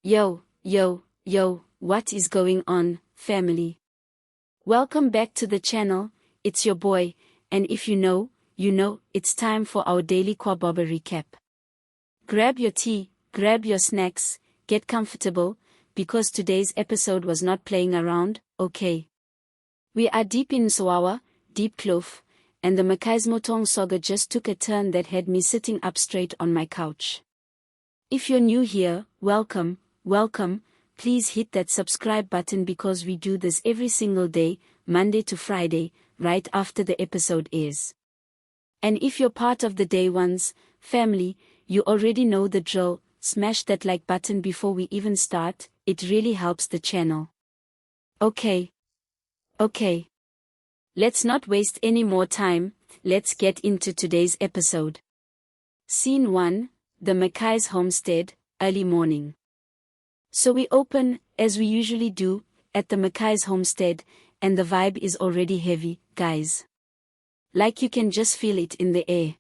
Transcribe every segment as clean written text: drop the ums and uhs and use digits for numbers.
Yo, what is going on, family? Welcome back to the channel, it's your boy, and if you know, it's time for our daily Kwababa recap. Grab your tea, grab your snacks, get comfortable, because today's episode was not playing around, okay? We are deep in Sawawa, deep Kloof, and the Makaismotong saga just took a turn that had me sitting up straight on my couch. If you're new here, welcome. Please hit that subscribe button because we do this every single day, Monday to Friday, right after the episode airs. And if you're part of the day ones, family, you already know the drill, smash that like button before we even start, it really helps the channel. Okay. Let's not waste any more time, let's get into today's episode. Scene 1, the Makai's homestead, early morning. So we open, as we usually do, at the Makai's homestead, and the vibe is already heavy, guys. Like you can just feel it in the air.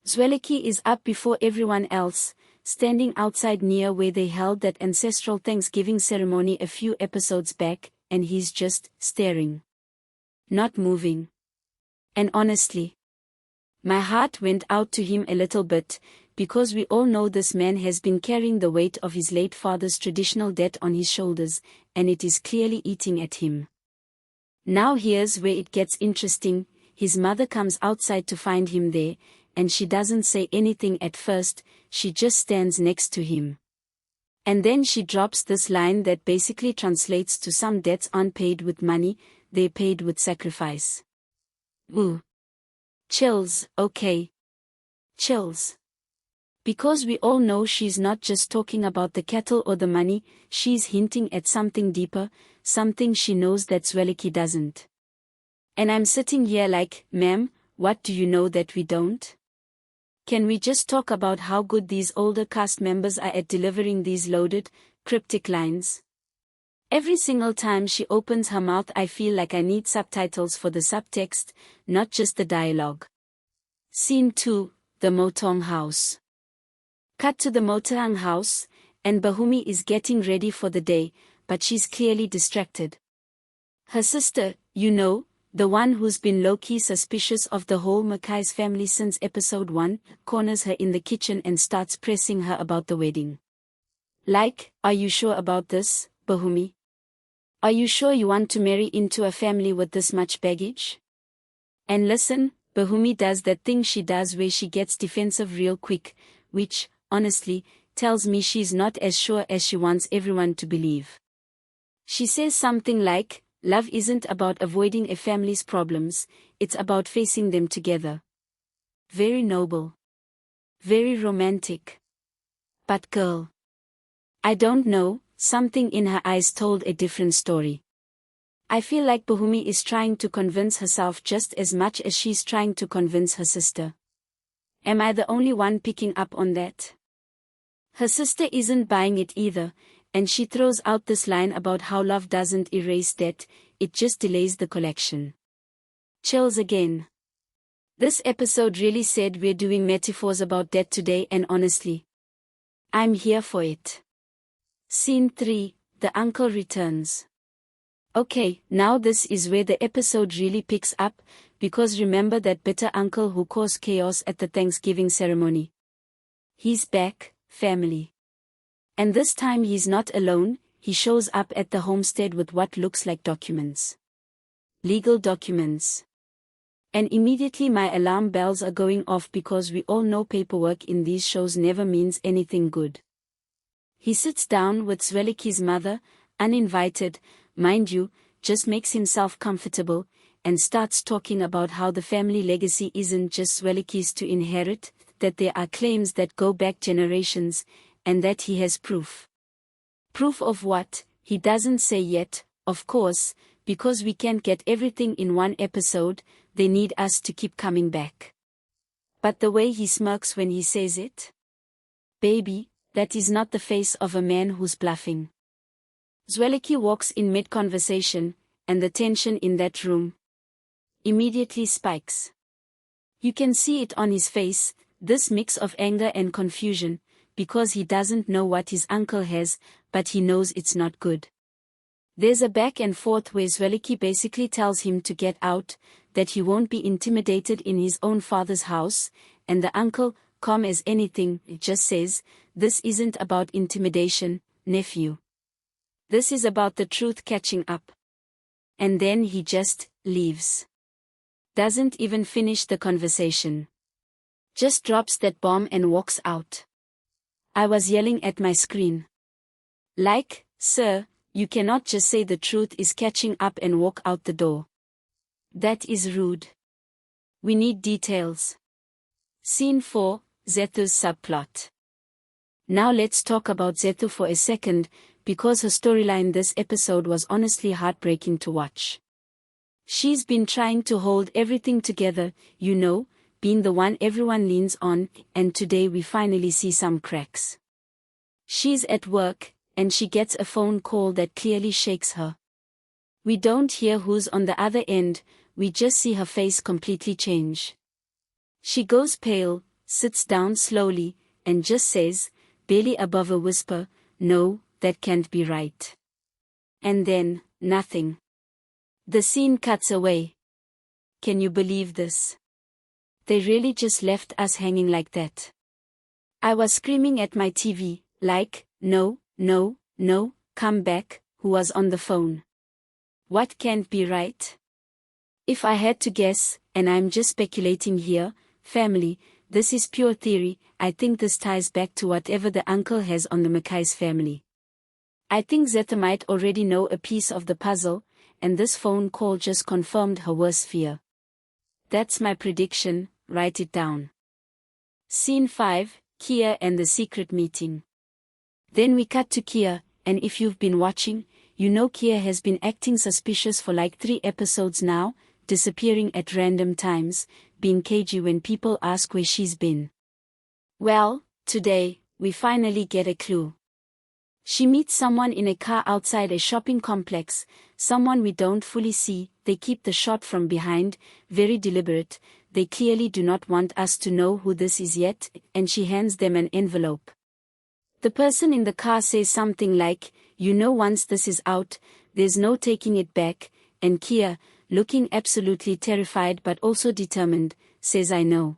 Zweleki is up before everyone else, standing outside near where they held that ancestral Thanksgiving ceremony a few episodes back, and he's just staring. Not moving. And honestly, my heart went out to him a little bit, because we all know this man has been carrying the weight of his late father's traditional debt on his shoulders, and it is clearly eating at him. Now here's where it gets interesting. His mother comes outside to find him there, and she doesn't say anything at first, she just stands next to him. And then she drops this line that basically translates to some debts aren't paid with money, they're paid with sacrifice. Ooh. Chills, okay. Chills. Because we all know she's not just talking about the cattle or the money, she's hinting at something deeper, something she knows that Zweleki doesn't. And I'm sitting here like, ma'am, what do you know that we don't? Can we just talk about how good these older cast members are at delivering these loaded, cryptic lines? Every single time she opens her mouth I feel like I need subtitles for the subtext, not just the dialogue. Scene 2, the Motong house. Cut to the Motong house, and Bahumi is getting ready for the day, but she's clearly distracted. Her sister, the one who's been low-key suspicious of the whole Makai's family since episode 1, corners her in the kitchen and starts pressing her about the wedding. Like, are you sure about this, Bahumi? Are you sure you want to marry into a family with this much baggage? And listen, Bahumi does that thing she does where she gets defensive real quick, which, honestly, tells me she's not as sure as she wants everyone to believe. She says something like, love isn't about avoiding a family's problems, it's about facing them together. Very noble. Very romantic. But girl, I don't know, something in her eyes told a different story. I feel like Bahumi is trying to convince herself just as much as she's trying to convince her sister. Am I the only one picking up on that? Her sister isn't buying it either, and she throws out this line about how love doesn't erase debt, it just delays the collection. Chills again. This episode really said we're doing metaphors about debt today, and honestly, I'm here for it. Scene 3, the uncle returns. Okay, now this is where the episode really picks up, because remember that bitter uncle who caused chaos at the Thanksgiving ceremony? He's back, family. And this time he's not alone, he shows up at the homestead with what looks like documents. Legal documents. And immediately my alarm bells are going off because we all know paperwork in these shows never means anything good. He sits down with Zweliki's mother, uninvited, mind you, just makes himself comfortable, and starts talking about how the family legacy isn't just Zweliki's to inherit, that there are claims that go back generations, and that he has proof. Proof of what? He doesn't say yet, of course, because we can't get everything in one episode, they need us to keep coming back. But the way he smirks when he says it? Baby, that is not the face of a man who's bluffing. Zweliki walks in mid-conversation, and the tension in that room immediately spikes. You can see it on his face, this mix of anger and confusion, because he doesn't know what his uncle has, but he knows it's not good. There's a back and forth where Zweleki basically tells him to get out, that he won't be intimidated in his own father's house, and the uncle, calm as anything, just says, "This isn't about intimidation, nephew. This is about the truth catching up." And then he just leaves. Doesn't even finish the conversation. Just drops that bomb and walks out. I was yelling at my screen. Like, sir, you cannot just say the truth is catching up and walk out the door. That is rude. We need details. Scene 4, Zethu's subplot. Now let's talk about Zethu for a second, because her storyline this episode was honestly heartbreaking to watch. She's been trying to hold everything together, being the one everyone leans on, and today we finally see some cracks. She's at work, and she gets a phone call that clearly shakes her. We don't hear who's on the other end, we just see her face completely change. She goes pale, sits down slowly, and just says, barely above a whisper, "No, that can't be right." And then, nothing. The scene cuts away. Can you believe this? They really just left us hanging like that. I was screaming at my TV, like, no, come back, who was on the phone. What can't be right? If I had to guess, and I'm just speculating here, family, this is pure theory, I think this ties back to whatever the uncle has on the Mackay's family. I think Zethu might already know a piece of the puzzle, and this phone call just confirmed her worst fear. That's my prediction, write it down. Scene 5, Kia and the secret meeting. Then we cut to Kia, and if you've been watching, you know Kia has been acting suspicious for like 3 episodes now, disappearing at random times, being cagey when people ask where she's been. Well, today, we finally get a clue. She meets someone in a car outside a shopping complex, someone we don't fully see. They keep the shot from behind, very deliberate, they clearly do not want us to know who this is yet, and she hands them an envelope. The person in the car says something like, once this is out, there's no taking it back, and Kia, looking absolutely terrified but also determined, says I know.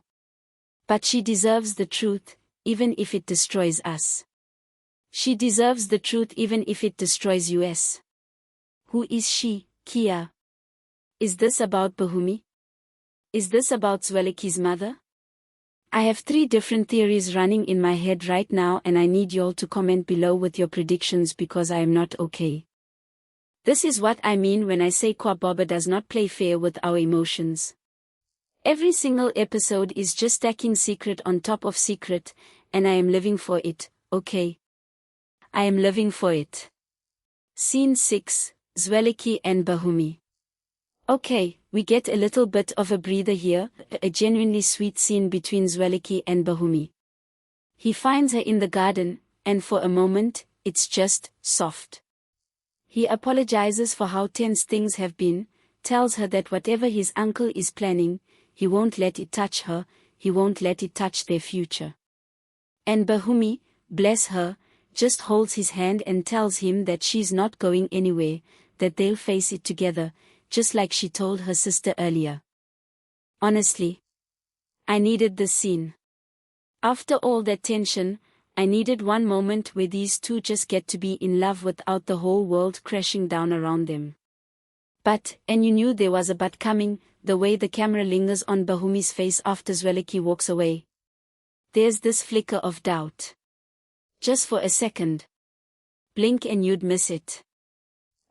But she deserves the truth, even if it destroys us. She deserves the truth even if it destroys us. Who is she, Kia? Is this about Bahumi? Is this about Zweleki's mother? I have 3 different theories running in my head right now, and I need y'all to comment below with your predictions because I am not okay. This is what I mean when I say Kwaboba does not play fair with our emotions. Every single episode is just stacking secret on top of secret, and I am living for it, okay? I am living for it. Scene 6, Zweleki and Bahumi. Okay, we get a little bit of a breather here, a genuinely sweet scene between Zweleki and Bahumi. He finds her in the garden, and for a moment, it's just soft. He apologizes for how tense things have been, tells her that whatever his uncle is planning, he won't let it touch her, he won't let it touch their future. And Bahumi, bless her, just holds his hand and tells him that she's not going anywhere, that they'll face it together, just like she told her sister earlier. Honestly, I needed this scene. After all that tension, I needed one moment where these two just get to be in love without the whole world crashing down around them. But, and you knew there was a but coming, the way the camera lingers on Bahumi's face after Zweleki walks away. There's this flicker of doubt. Just for a second. Blink and you'd miss it.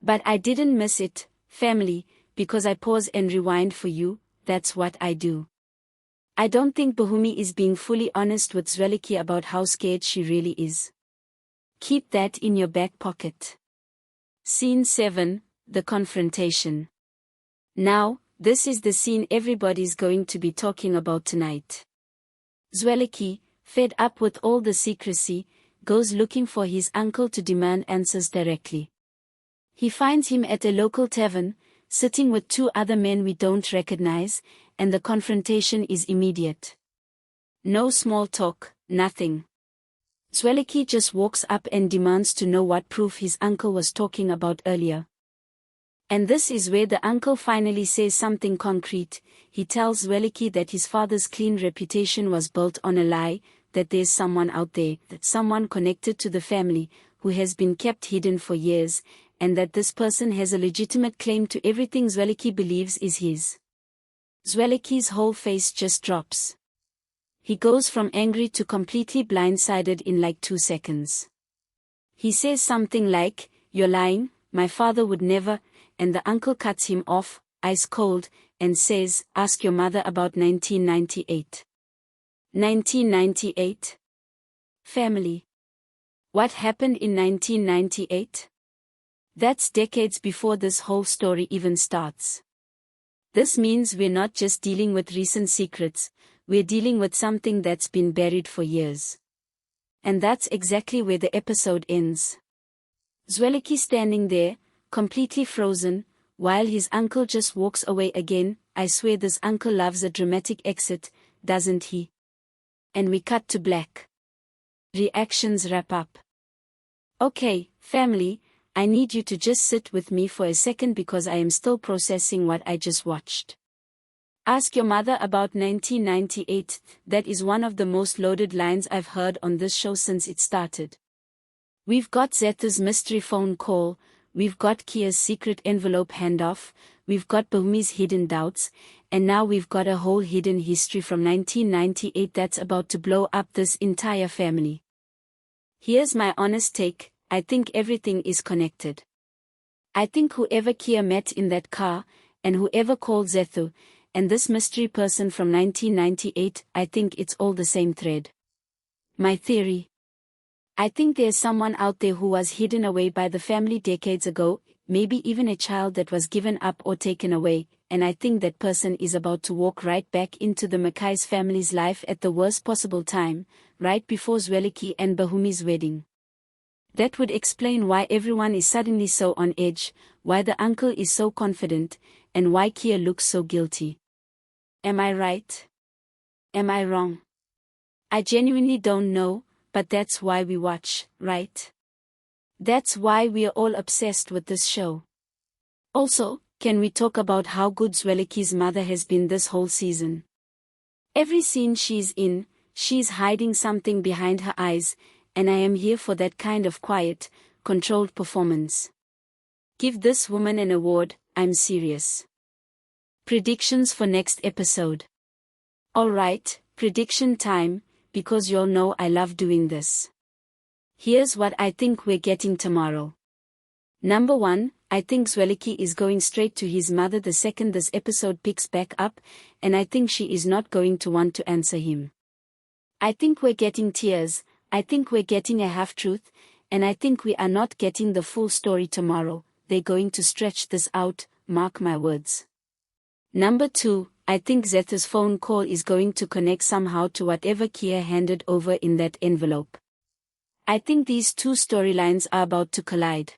But I didn't miss it, family, because I pause and rewind for you, that's what I do. I don't think Bahumi is being fully honest with Zweleki about how scared she really is. Keep that in your back pocket. Scene 7, the confrontation. Now, this is the scene everybody's going to be talking about tonight. Zweleki, fed up with all the secrecy, goes looking for his uncle to demand answers directly. He finds him at a local tavern, sitting with 2 other men we don't recognize, and the confrontation is immediate. No small talk, nothing. Zweliki just walks up and demands to know what proof his uncle was talking about earlier. And this is where the uncle finally says something concrete. He tells Zweliki that his father's clean reputation was built on a lie, that there's someone out there, that someone connected to the family, who has been kept hidden for years, and that this person has a legitimate claim to everything Zweliki believes is his. Zweliki's whole face just drops. He goes from angry to completely blindsided in like 2 seconds. He says something like, "You're lying, my father would never," and the uncle cuts him off, ice cold, and says, "Ask your mother about 1998. 1998? Family. What happened in 1998? That's decades before this whole story even starts. This means we're not just dealing with recent secrets, we're dealing with something that's been buried for years." And that's exactly where the episode ends. Zweliki standing there, completely frozen, while his uncle just walks away again. I swear this uncle loves a dramatic exit, doesn't he? And we cut to black. Reactions wrap up. Okay, family, I need you to just sit with me for a second because I am still processing what I just watched. Ask your mother about 1998, that is one of the most loaded lines I've heard on this show since it started. We've got Zethu's mystery phone call, we've got Kia's secret envelope handoff, we've got Bahumi's hidden doubts, and now we've got a whole hidden history from 1998 that's about to blow up this entire family. Here's my honest take, I think everything is connected. I think whoever Kia met in that car, and whoever called Zethu, and this mystery person from 1998, I think it's all the same thread. My theory. I think there's someone out there who was hidden away by the family decades ago, maybe even a child that was given up or taken away, and I think that person is about to walk right back into the Mackay's family's life at the worst possible time, right before Zweliki and Bahumi's wedding. That would explain why everyone is suddenly so on edge, why the uncle is so confident, and why Kia looks so guilty. Am I right? Am I wrong? I genuinely don't know, but that's why we watch, right? That's why we're all obsessed with this show. Also, can we talk about how good Zweliki's mother has been this whole season? Every scene she's in, she's hiding something behind her eyes, and I am here for that kind of quiet, controlled performance. Give this woman an award, I'm serious. Predictions for next episode. Alright, prediction time, because you'll know I love doing this. Here's what I think we're getting tomorrow. Number 1, I think Zweliki is going straight to his mother the second this episode picks back up, and I think she is not going to want to answer him. I think we're getting tears, I think we're getting a half-truth, and I think we are not getting the full story tomorrow. They're going to stretch this out, mark my words. Number 2, I think Zethu's phone call is going to connect somehow to whatever Kia handed over in that envelope. I think these two storylines are about to collide.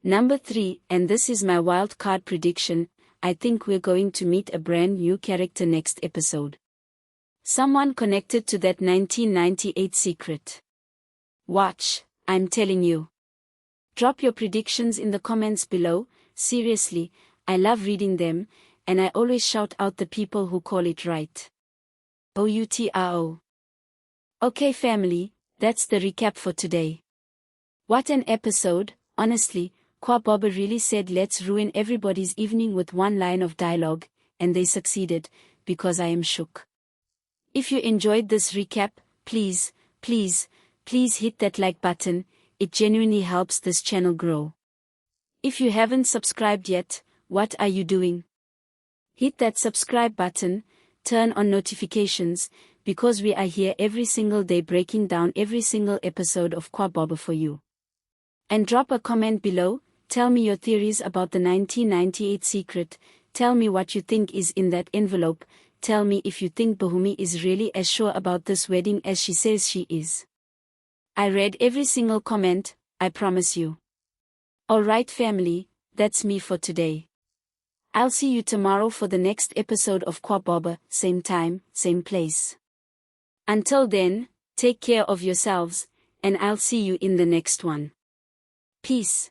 Number 3, and this is my wild card prediction, I think we're going to meet a brand new character next episode. Someone connected to that 1998 secret. Watch, I'm telling you. Drop your predictions in the comments below, seriously, I love reading them, and I always shout out the people who call it right. OUTRO. Okay family, that's the recap for today. What an episode, honestly, Kwa Baba really said let's ruin everybody's evening with one line of dialogue, and they succeeded, because I am shook. If you enjoyed this recap, please hit that like button, it genuinely helps this channel grow. If you haven't subscribed yet, what are you doing? Hit that subscribe button, turn on notifications, because we are here every single day breaking down every single episode of Kwa Baba for you. And drop a comment below, tell me your theories about the 1998 secret, tell me what you think is in that envelope, tell me if you think Bahumi is really as sure about this wedding as she says she is. I read every single comment, I promise you. Alright family, that's me for today. I'll see you tomorrow for the next episode of Kwa Baba, same time, same place. Until then, take care of yourselves, and I'll see you in the next one. Peace.